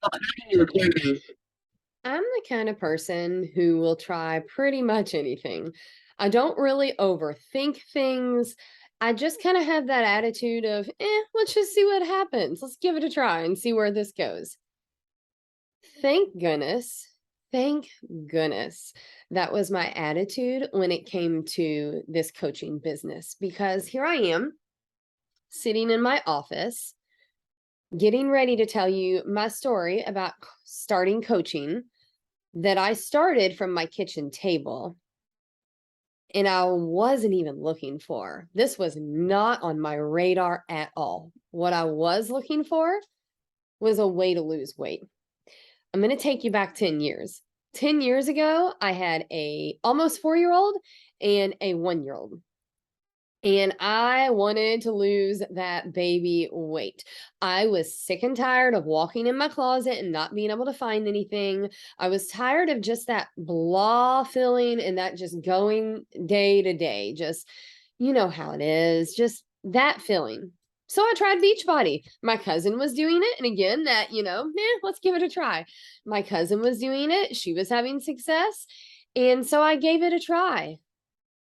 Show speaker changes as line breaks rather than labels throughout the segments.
I'm the kind of person who will try pretty much anything. I don't really overthink things. I just kind of have that attitude of, let's just see what happens. Let's give it a try and see where this goes. Thank goodness. Thank goodness that was my attitude when it came to this coaching business because here I am sitting in my office getting ready to tell you my story about starting coaching that I started from my kitchen table and I wasn't even looking for. This was not on my radar at all. What I was looking for was a way to lose weight. I'm going to take you back 10 years. 10 years ago, I had a almost 4-year-old and a 1-year-old. And I wanted to lose that baby weight. I was sick and tired of walking in my closet and not being able to find anything. I was tired of just that blah feeling and that just going day to day. Just, you know how it is, just that feeling. So I tried Beachbody. My cousin was doing it. And again, let's give it a try. My cousin was doing it. She was having success. And so I gave it a try.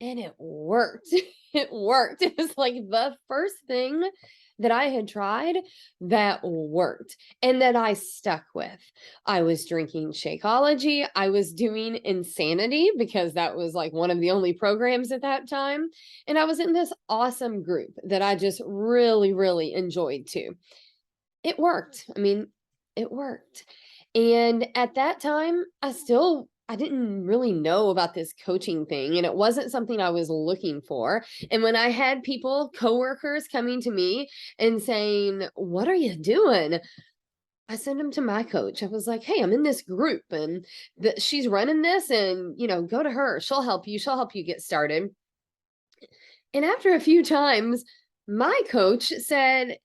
And it worked. It worked. It was like the first thing that I had tried that worked and that I stuck with. I was drinking Shakeology. I was doing Insanity because that was like one of the only programs at that time. And I was in this awesome group that I just really, really enjoyed too. It worked. I mean, it worked. And at that time, I didn't really know about this coaching thing and it wasn't something I was looking for. And when I had people, coworkers coming to me and saying, "What are you doing?" I sent them to my coach. I was like, "Hey, I'm in this group and she's running this and, go to her. She'll help you. She'll help you get started." And after a few times, my coach said,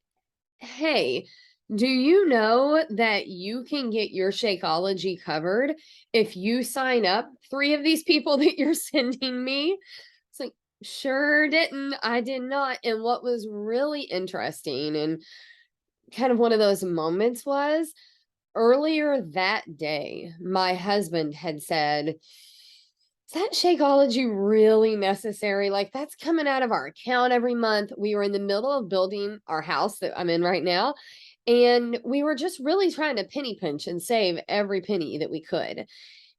"Hey, do you know that you can get your Shakeology covered if you sign up 3 of these people that you're sending me?" It's like, "Sure didn't. I did not." And what was really interesting and kind of one of those moments was earlier that day, my husband had said, "Is that Shakeology really necessary? Like, that's coming out of our account every month." We were in the middle of building our house that I'm in right now, and we were just really trying to penny pinch and save every penny that we could.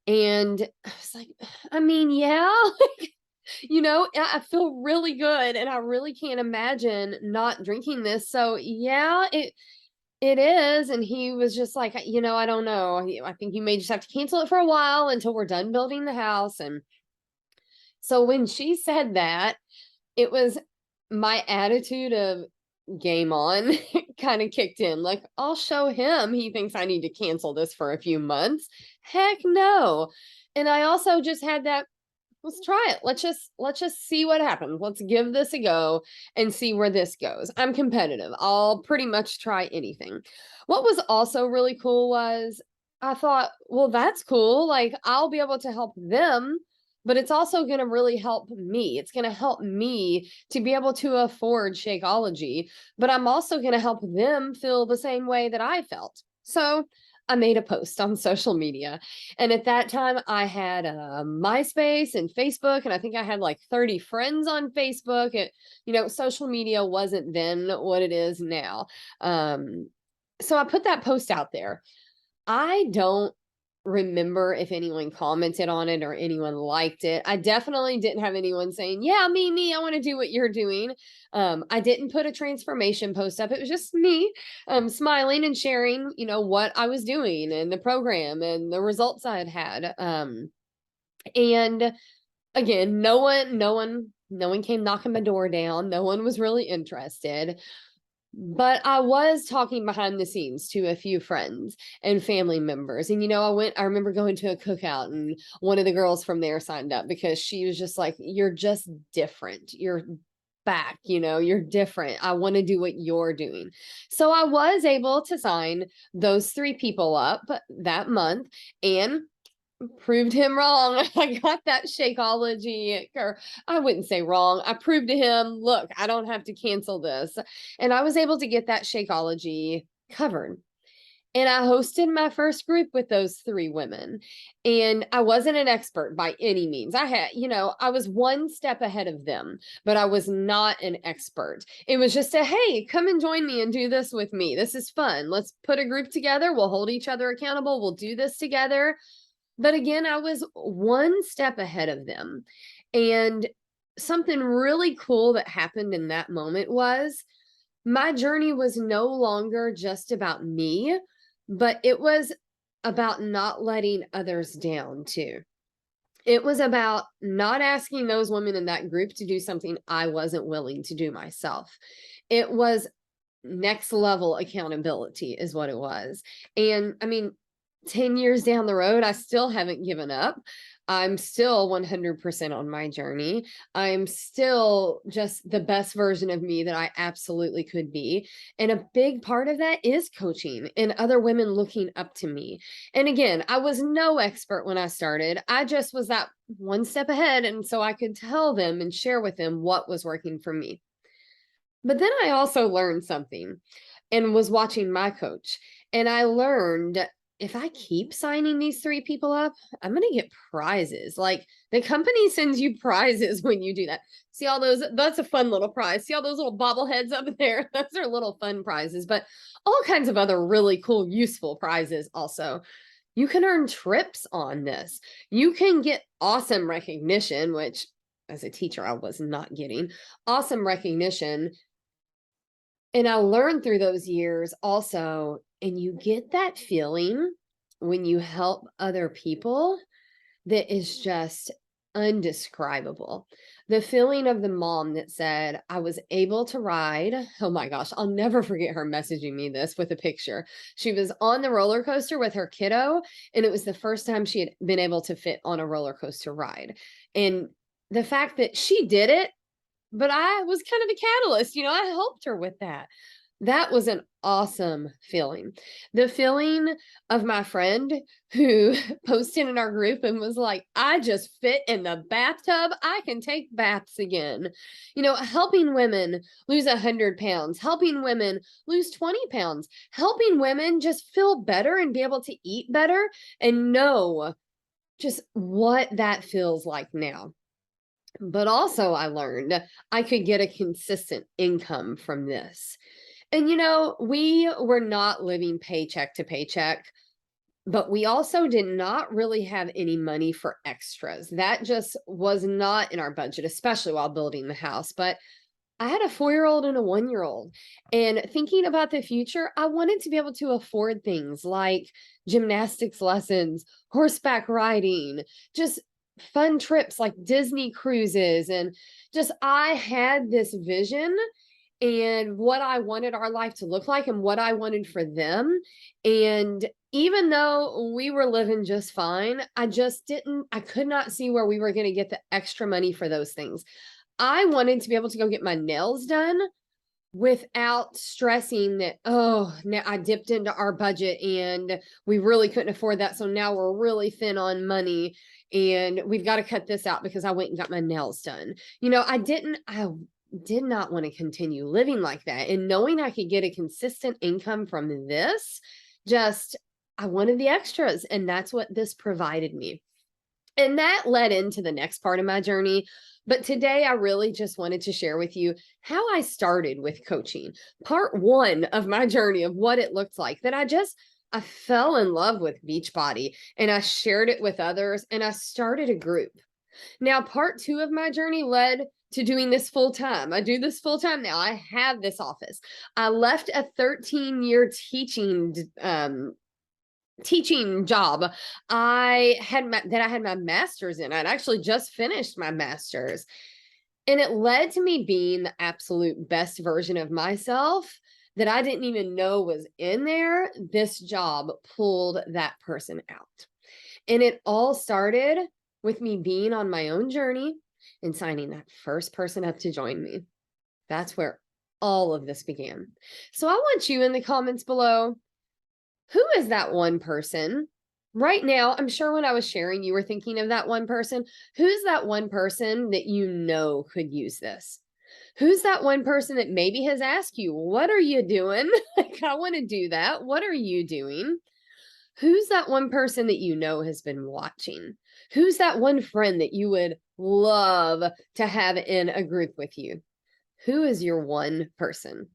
And I was like, "I mean, yeah, I feel really good and I really can't imagine not drinking this. So, yeah, it is." And he was just like, "I don't know. I think you may just have to cancel it for a while until we're done building the house." And so when she said that, it was my attitude of game on kind of kicked in. Like, I'll show him he thinks I need to cancel this for a few months. Heck no. And I also just had that, let's try it. Let's just see what happens. Let's give this a go and see where this goes. I'm competitive. I'll pretty much try anything. What was also really cool was I thought, well, that's cool. Like, I'll be able to help them, but it's also going to really help me. It's going to help me to be able to afford Shakeology, but I'm also going to help them feel the same way that I felt. So I made a post on social media. And at that time, I had MySpace and Facebook, and I think I had like 30 friends on Facebook. Social media wasn't then what it is now. So I put that post out there. I don't remember if anyone commented on it or anyone liked it. I definitely didn't have anyone saying, "Yeah, me, I want to do what you're doing." I didn't put a transformation post up. It was just me smiling and sharing, what I was doing and the program and the results I had had. And again, no one came knocking my door down. No one was really interested. But I was talking behind the scenes to a few friends and family members. And, I remember going to a cookout and one of the girls from there signed up because she was just like, "You're just different. You're back, you're different. I want to do what you're doing." So I was able to sign those 3 people up that month and proved him wrong. I got that Shakeology, or I wouldn't say wrong. I proved to him, look, I don't have to cancel this. And I was able to get that Shakeology covered. And I hosted my first group with those 3 women, and I wasn't an expert by any means. I had, I was one step ahead of them, but I was not an expert. It was just a, "Hey, come and join me and do this with me. This is fun. Let's put a group together. We'll hold each other accountable. We'll do this together." But again, I was one step ahead of them. And something really cool that happened in that moment was my journey was no longer just about me, but it was about not letting others down too. It was about not asking those women in that group to do something I wasn't willing to do myself. It was next level accountability, is what it was. And I mean, 10 years down the road, I still haven't given up. I'm still 100% on my journey. I'm still just the best version of me that I absolutely could be. And a big part of that is coaching and other women looking up to me. And again, I was no expert when I started. I just was that one step ahead. And so I could tell them and share with them what was working for me. But then I also learned something and was watching my coach. And I learned if I keep signing these 3 people up, I'm going to get prizes. Like the company sends you prizes when you do that. See all those? That's a fun little prize. See all those little bobbleheads up there? Those are little fun prizes, but all kinds of other really cool, useful prizes also. You can earn trips on this. You can get awesome recognition, which as a teacher, I was not getting awesome recognition. And I learned through those years also, and you get that feeling when you help other people that is just undescribable. The feeling of the mom that said, I was able to ride. Oh my gosh, I'll never forget her messaging me this with a picture. She was on the roller coaster with her kiddo, and it was the first time she had been able to fit on a roller coaster ride. And the fact that she did it, but I was kind of the catalyst, I helped her with that. That was an awesome feeling. The feeling of my friend who posted in our group and was like, I just fit in the bathtub. I can take baths again. Helping women lose 100 pounds, helping women lose 20 pounds, helping women just feel better and be able to eat better and know just what that feels like now. But also, I learned I could get a consistent income from this. And, we were not living paycheck to paycheck, but we also did not really have any money for extras. That just was not in our budget, especially while building the house. But I had a 4-year-old and a 1-year-old. And thinking about the future, I wanted to be able to afford things like gymnastics lessons, horseback riding, just fun trips like Disney cruises. And just, I had this vision and what I wanted our life to look like and what I wanted for them. And even though we were living just fine, I could not see where we were going to get the extra money for those things. I wanted to be able to go get my nails done without stressing that, oh, now I dipped into our budget and we really couldn't afford that. So now we're really thin on money and we've got to cut this out because I went and got my nails done. I did not want to continue living like that. And knowing I could get a consistent income from this, I wanted the extras. And that's what this provided me. And that led into the next part of my journey. But today, I really just wanted to share with you how I started with coaching. Part 1 of my journey of what it looked like that I fell in love with Beachbody and I shared it with others and I started a group. Now, part 2 of my journey led to doing this full time. I do this full time now. I have this office. I left a 13-year teaching job I had my master's in. I'd actually just finished my master's. And it led to me being the absolute best version of myself that I didn't even know was in there. This job pulled that person out. And it all started with me being on my own journey and signing that first person up to join me. That's where all of this began. So I want you in the comments below. Who is that one person? Right now, I'm sure when I was sharing, you were thinking of that one person. Who's that one person that could use this? Who's that one person that maybe has asked you, "What are you doing?" Like, "I wanna do that. What are you doing?" Who's that one person that you know has been watching? Who's that one friend that you would love to have in a group with you? Who is your one person?